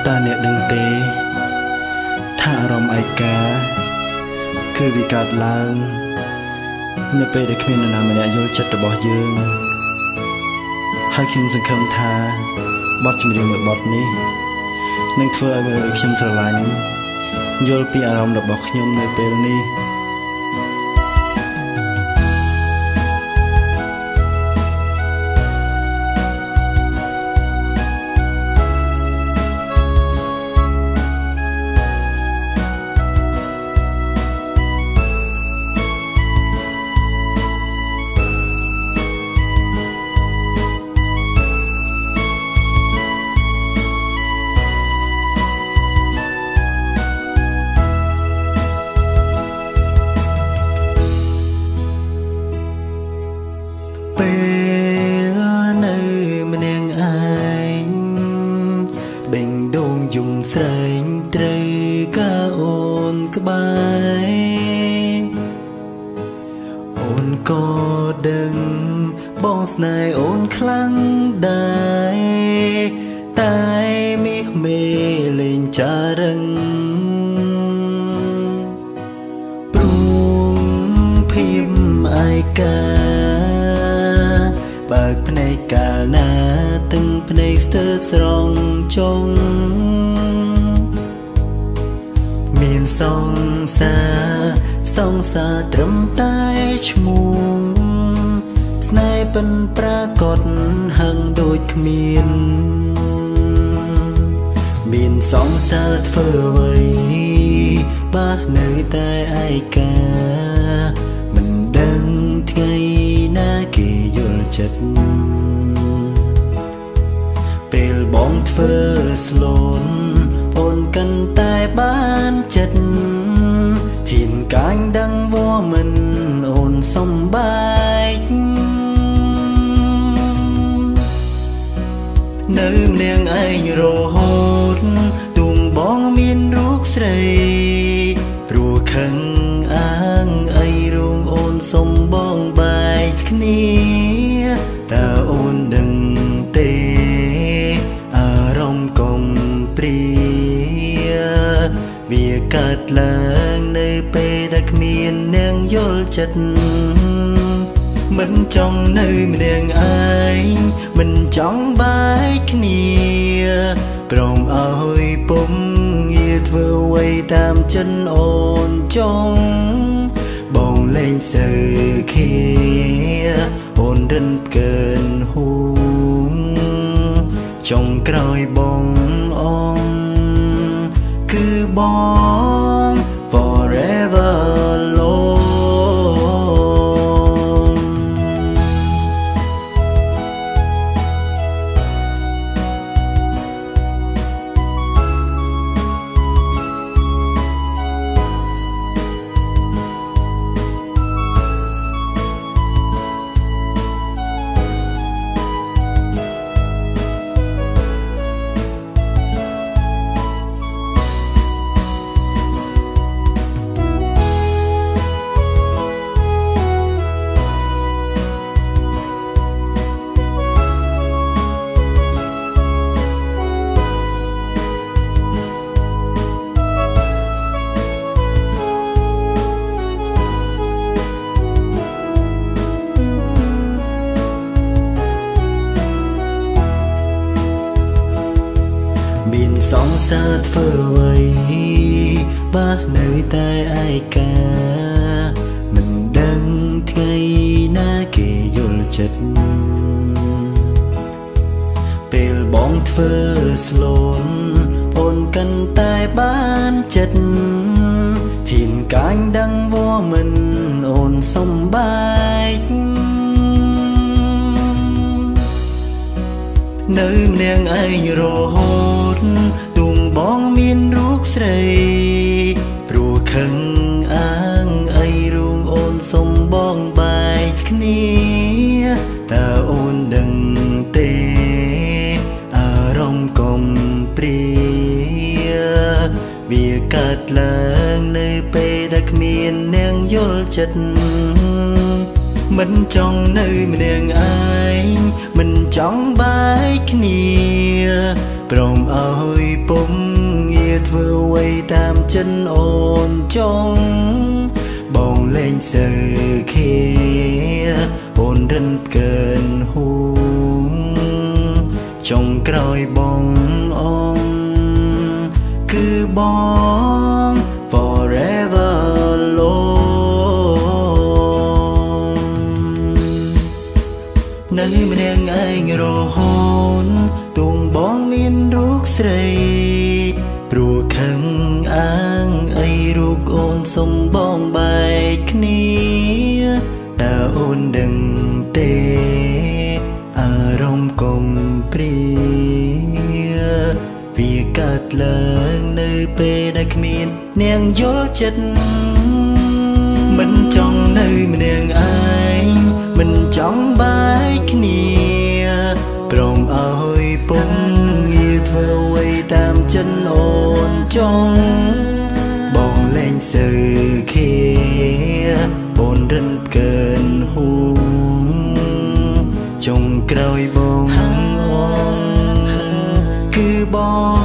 តាអ្នកដឹងទេថាអារម្មណ៍ឯកាគឺវាកើតឡើងនៅពេលដែលគ្មាននរណាម្នាក់យល់ចិត្តរបស់យើងហើយខ្ញុំសង្ឃឹមថាបទចម្រៀងមួយបទនេះនឹងធ្វើឲ្យមនុស្សដែលខ្ញុំស្រឡាញ់យល់ពីអារម្មណ៍របស់ខ្ញុំនៅពេលនេះពេលនៅម្នាក់ឯងបេងដូងយំស្រែងត្រូវការអូនក្បែរអូនក៏ដឹងបងស្នេហ៍អូនខ្លាំងដែរតែមាសមេលេងចារឹងព្រោះភាពឯកាបើកភ្នែកកាលណាទឹកភ្នែកស្ទើរស្រងចុងមានសង្សារត្រឹមតែឈ្មោះស្នេហ៍ពិនប្រាកដហឹងដូចគ្មានសង្សារធ្វើអ្វីបើនៅតែឯកាមិនដឹងថ្ងៃណាគេយល់ចិត្តពេលបងធ្វើស្លូនអូនកាន់តែបានចិត្តហ៊ានកាញ់ដឹងវមិនអូនសំបែកនៅម្នាក់ឯងរហូតទួងបងមានរូបស្រីព្រោះខឹងអាងអីរងអូនសំបងបែកគ្នាតើអូនដឹងទេអារម្មណ៍កំព្រាវាកើតឡើងនៅពេលដែលគ្មានអ្នកយល់ចិត្តមិនចង់នៅម្នាក់ឯងមិនចង់បែកគ្នាព្រមឲ្យពុំងារធ្វើអ្វីតាមចិនអូនចង់បងលែងសើខៀអូនរិនកើនហួងចុងក្រោយបងអងគឺបង forever alone មានសង្សារធ្វើអ្វីបើនៅតែឯកាមិនដឹងថ្ងៃណាគេយល់ចិត្តពេលបងធ្វើស្លូនអូនកាន់តែបានចិត្តហ៊ានកាញ់ដឹងវមិនអូនសំបែកនៅម្នាក់ឯងរហូតទួងបងមានរូបស្រីព្រោះខឹងអាងអីរងអូនសំបងបែកគ្នាតើអូនដឹងទេអារម្មណ៍កំព្រាវាកើតឡើងនៅពេលដែលគ្មានអ្នកយល់ចិត្តម មិនចង់នៅម្នាក់ឯងមិនចង់បែកគ្នាព្រមអើយពុំងារធ្វើអ្វីតាមចិនអូនចង់បងលែងសើខេអូនរិនកើនហូចុងក្រោយបងអងគឺបង forever alone នៅម្នាក់ឯងរហូតទួងបងមានរូបស្រីព្រោះខឹងអាងអីរូបអូនសុំបងបែកគ្នាតើអូនដឹងទេអារម្មណ៍កុំព្រាវាកើតឡើងនៅពេលដែលគ្មាននាងយល់ចិត្តមិនចង់នៅម្នាក់ឯងមិនចង់បែកគ្នាព្រមអើយពុំងារធ្វើអ្វីតាមចិនអូនចង់បងលែងសើខេអូនរិនកើនហូចុងក្រោយបងហឹងអងគឺបង